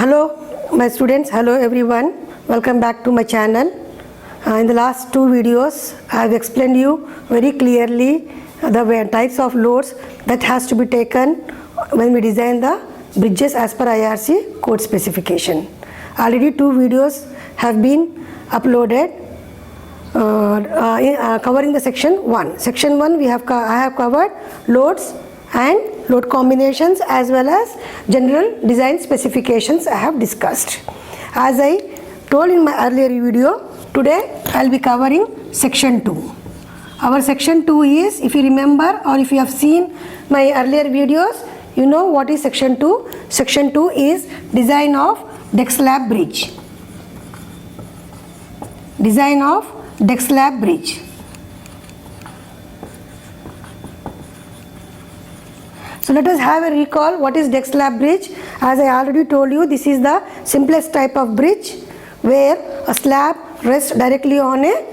Hello my students, hello everyone, welcome back to my channel. In the last two videos I have explained you very clearly the types of loads that has to be taken when we design the bridges as per IRC code specification. Already two videos have been uploaded covering the section 1. Section 1 I have covered loads and load combinations as well as general design specifications I have discussed. As I told in my earlier video, today I will be covering section 2. Our section 2 is, if you remember or if you have seen my earlier videos, you know what is section 2. Section 2 is design of deck slab bridge. Design of deck slab bridge. So let us have a recall what is deck slab bridge. As I already told you, this is the simplest type of bridge where a slab rests directly on a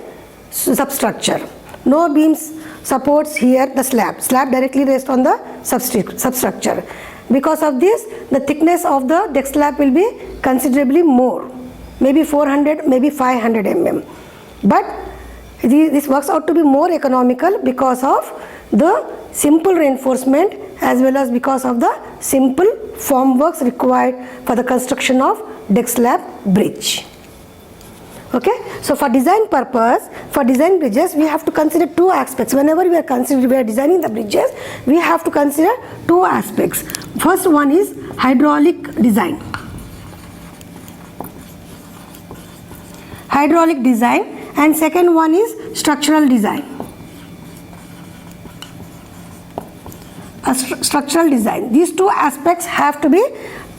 substructure. No beams supports here the slab. Slab directly rests on the substructure. Because of this, the thickness of the deck slab will be considerably more, maybe 400, maybe 500 mm. But this works out to be more economical because of the simple reinforcement as well as because of the simple formworks required for the construction of deck slab bridge. Okay, so for design purpose, for design bridges, we have to consider two aspects. Whenever we are designing the bridges, we have to consider two aspects. First one is hydraulic design. Hydraulic design, and second one is structural design. Structural design. These two aspects have to be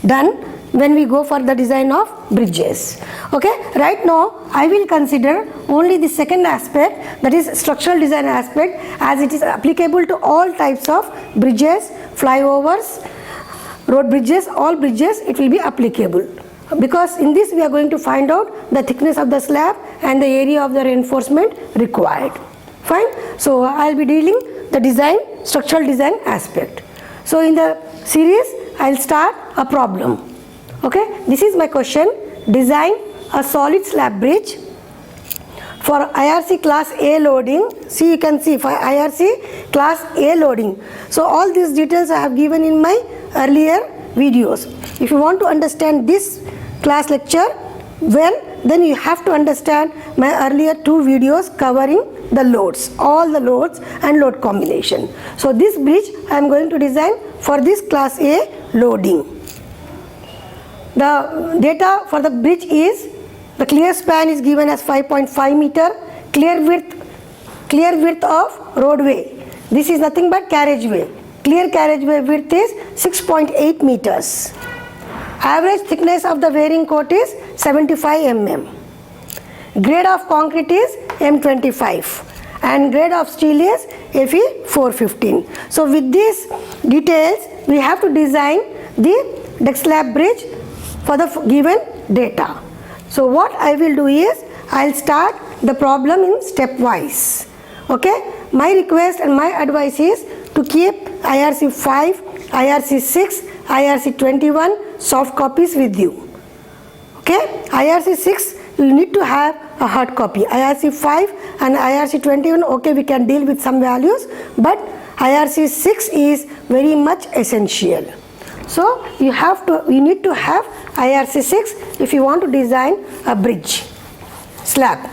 done when we go for the design of bridges. Okay, right now I will consider only the second aspect, that is structural design aspect, as it is applicable to all types of bridges, flyovers, road bridges, all bridges it will be applicable. Because in this we are going to find out the thickness of the slab and the area of the reinforcement required. Fine. So I will be dealing the design, structural design aspect. So in the series I will start a problem. Okay, this is my question. Design a solid slab bridge for IRC class A loading. See, you can see for IRC class A loading. So all these details I have given in my earlier videos. If you want to understand this class lecture well, then you have to understand my earlier two videos covering the loads, all the loads and load combination. So this bridge I am going to design for this class A loading. The data for the bridge is, the clear span is given as 5.5 meter, clear width of roadway. This is nothing but carriageway. Clear carriageway width is 6.8 meters. Average thickness of the wearing coat is 75 mm. Grade of concrete is M25 and grade of steel is Fe 415. So with these details we have to design the deck slab bridge for the given data. So what I will do is, I will start the problem in stepwise. Okay, my request and my advice is to keep IRC 5, IRC 6, IRC 21 soft copies with you. Okay, IRC 6 you need to have a hard copy. IRC 5 and IRC 21, okay, we can deal with some values, but IRC 6 is very much essential. So you need to have IRC 6 if you want to design a bridge slab.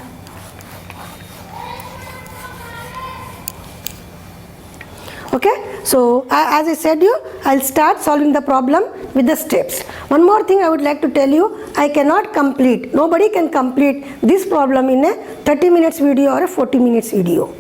Okay, so as I said you, I'll start solving the problem with the steps. One more thing I would like to tell you, I cannot complete, nobody can complete this problem in a 30 minutes video or a 40 minutes video.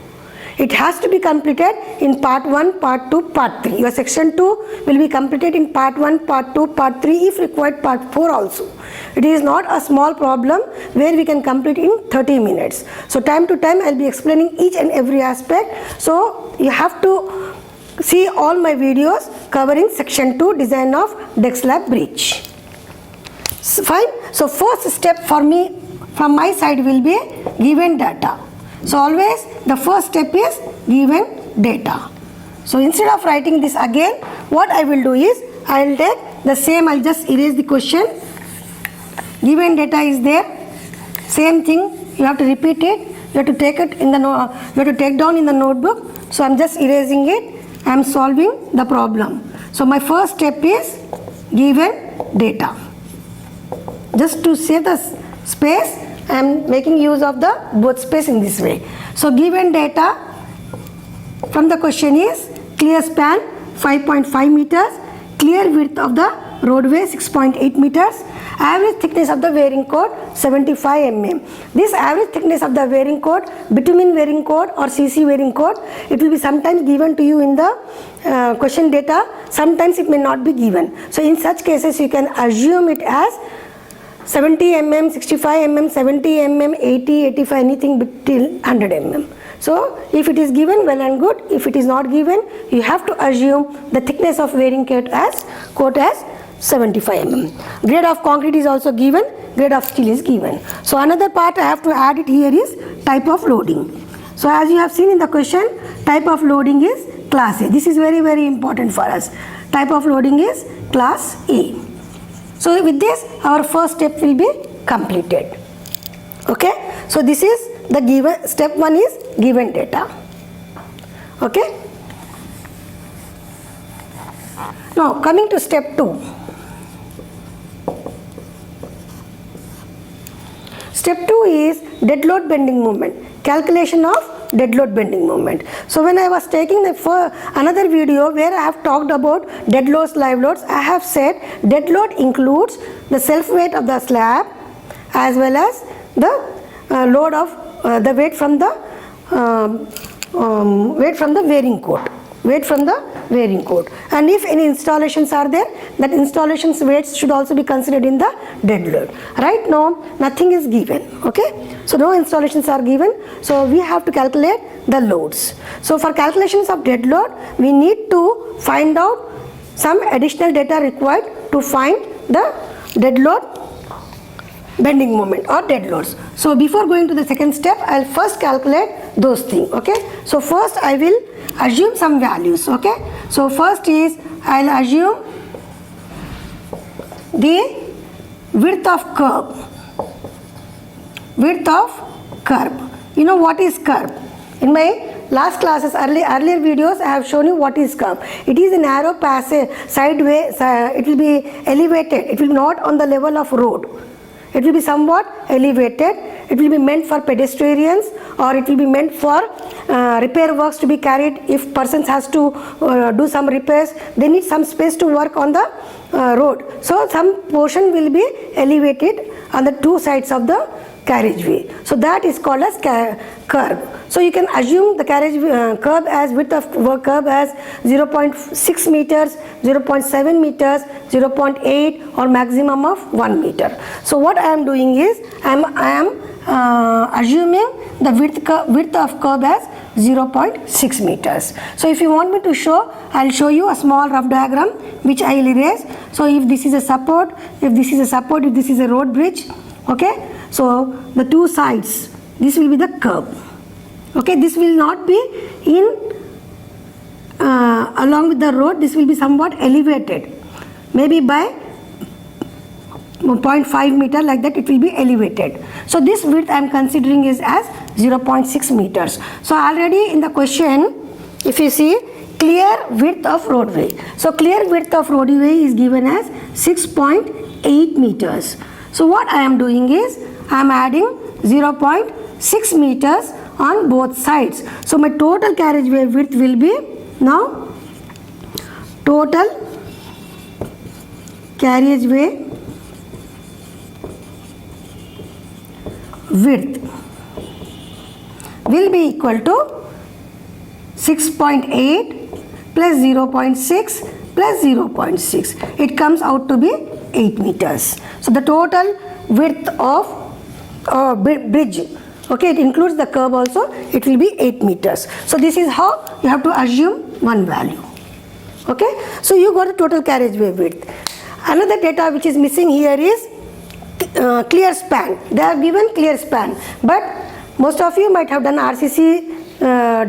It has to be completed in part 1, part 2, part 3. Your section 2 will be completed in part 1, part 2, part 3, if required part 4 also. It is not a small problem where we can complete in 30 minutes. So time to time I will be explaining each and every aspect. So you have to see all my videos covering section 2, design of deck slab bridge. Fine. So first step for me from my side will be given data. So always the first step is given data. So instead of writing this again, what I will do is I will take the same, I will just erase the question given data is there, same thing you have to repeat it, you have to take it in the you have to take down in the notebook. So I'm just erasing it, I'm solving the problem. So my first step is given data. Just to save the space, I am making use of the both space in this way. So given data from the question is clear span 5.5 meters, clear width of the roadway 6.8 meters, average thickness of the wearing coat 75 mm. This average thickness of the wearing coat, bitumen wearing coat or CC wearing coat, it will be sometimes given to you in the question data, sometimes it may not be given. So in such cases you can assume it as 70 mm, 65 mm, 70 mm, 80, 85, anything till 100 mm. So if it is given, well and good. If it is not given, you have to assume the thickness of wearing coat as 75 mm. Grade of concrete is also given, grade of steel is given. So another part I have to add it here is type of loading. So as you have seen in the question, type of loading is class A. This is very, very important for us. Type of loading is class A. So with this, our first step will be completed. Okay. So this is the given, step 1 is given data. Okay. Now coming to step 2. Step 2 is dead load bending moment, calculation of dead load bending moment. So when I was taking another video where I have talked about dead loads, live loads, I have said dead load includes the self weight of the slab as well as the load of the weight from the wearing coat. Weight from the wearing coat, and if any installations are there, that installations weights should also be considered in the dead load. Right now nothing is given. Okay, so no installations are given, so we have to calculate the loads. So for calculations of dead load, we need to find out some additional data required to find the dead load bending moment or dead loads. So before going to the second step, I'll first calculate those things. Okay, so first I will assume some values. Okay, so first is I'll assume the width of curb. Width of curb. You know what is curb? In my last classes, earlier videos, I have shown you what is curb. It is a narrow passage, sideways. It will be elevated. It will be not on the level of road. It will be somewhat elevated. It will be meant for pedestrians, or it will be meant for repair works to be carried. If persons has to do some repairs, they need some space to work on the road. So some portion will be elevated on the two sides of the carriageway. So that is called as curb. So you can assume the curb as width of curb as 0.6 meters, 0.7 meters, 0.8 or maximum of 1 meter. So what I am doing is I am assuming the width of curb as 0.6 meters. So if you want me to show, I will show you a small rough diagram which I will erase. So if this is a support, if this is a road bridge, okay. So the two sides, this will be the curb. Okay, this will not be in along with the road. This will be somewhat elevated, maybe by 0.5 meter, like that it will be elevated. So this width I am considering is as 0.6 meters. So already in the question, if you see, clear width of roadway. So clear width of roadway is given as 6.8 meters. So what I am doing is I am adding 0.6 meters on both sides. So my total carriageway width will be now total carriageway width will be equal to 6.8 plus 0.6 plus 0.6. It comes out to be 8 meters. So the total width of bridge, okay, it includes the curb also, it will be 8 meters. So this is how you have to assume one value. Okay, so you got the total carriageway width. Another data which is missing here is clear span. They have given clear span, but most of you might have done RCC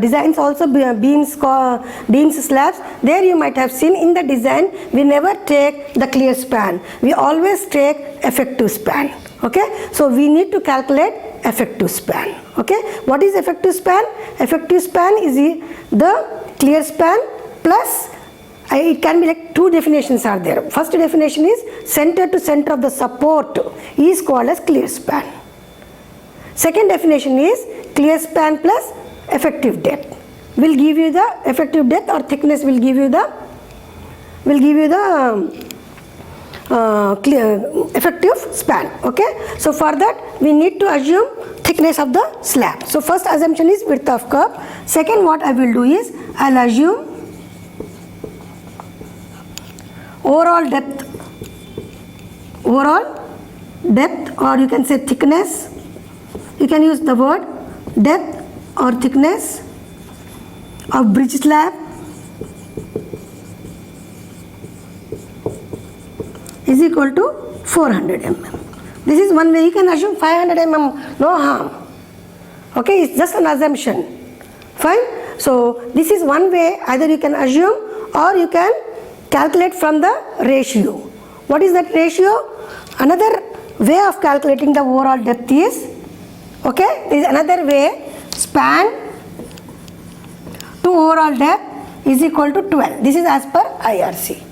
designs also, beams slabs. There you might have seen in the design we never take the clear span, we always take effective span. Okay, so we need to calculate effective span. Okay, what is effective span? Effective span is the clear span plus, it can be like two definitions are there. First definition is center to center of the support is called as clear span. Second definition is clear span plus effective depth will give you the effective depth or thickness will give you the clear effective span. Okay, so for that we need to assume thickness of the slab. So first assumption is width of curve. Second, what I will do is I'll assume overall depth, or you can say thickness. You can use the word depth or thickness of bridge slab is equal to 400 mm. This is one way. You can assume 500 mm, no harm. Okay, it's just an assumption. Fine. So this is one way. Either you can assume or you can calculate from the ratio. What is that ratio? Another way of calculating the overall depth is, okay, there is another way, span to overall depth is equal to 12. This is as per IRC.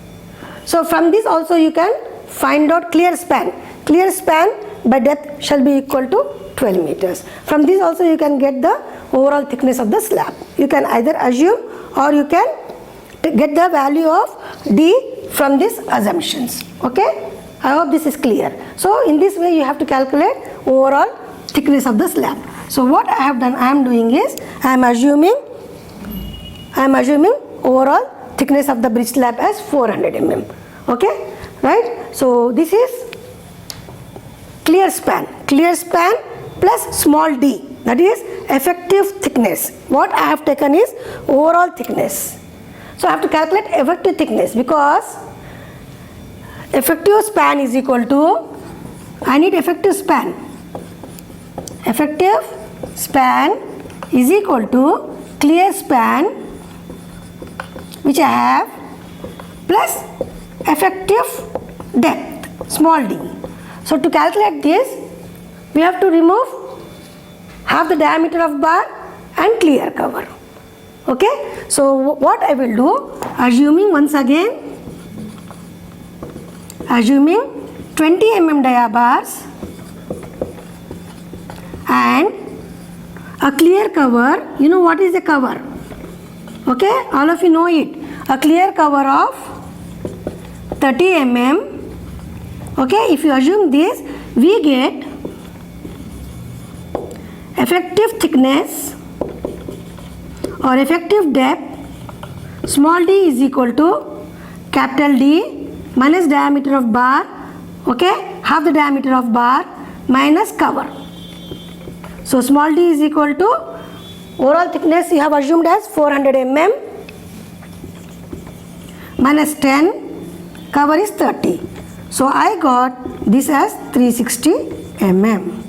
So from this also you can find out clear span. Clear span by depth shall be equal to 12 meters. From this also you can get the overall thickness of the slab. You can either assume or you can get the value of D from these assumptions. Okay, I hope this is clear. So in this way you have to calculate overall thickness of the slab. So what I have done, I am doing is I am assuming overall thickness of the bridge slab as 400 mm. Okay, right? So this is clear span plus small d, that is effective thickness. What I have taken is overall thickness. So I have to calculate effective thickness because effective span is equal to, I need effective span. Effective span is equal to clear span, which I have, plus effective depth, small d. So to calculate this, we have to remove half the diameter of bar and clear cover. Okay, so what I will do, assuming once again, assuming 20 mm dia bars and a clear cover. You know what is a cover? Okay, all of you know it. A clear cover of 30 mm. Okay, if you assume this, we get effective thickness or effective depth, small d is equal to capital D minus diameter of bar, okay, half the diameter of bar minus cover. So small d is equal to overall thickness you have assumed as 400 mm minus 10, cover is 30. So I got this as 360 mm.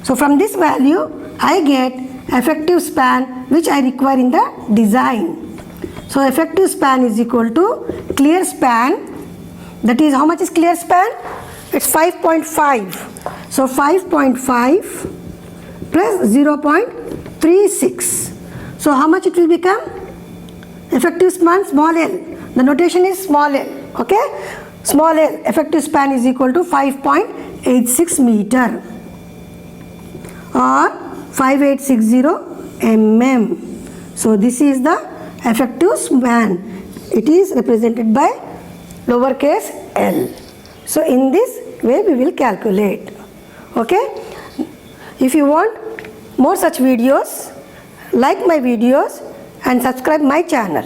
So from this value I get effective span which I require in the design. So effective span is equal to clear span, that is how much is clear span? It's 5.5. So 5.5 plus 0.36. So how much it will become? Effective span small l. The notation is small l. Okay? Small l, effective span is equal to 5.86 meter or 5860 mm. So this is the effective span. It is represented by lowercase l. So in this way we will calculate. Okay. If you want more such videos, like my videos and subscribe my channel.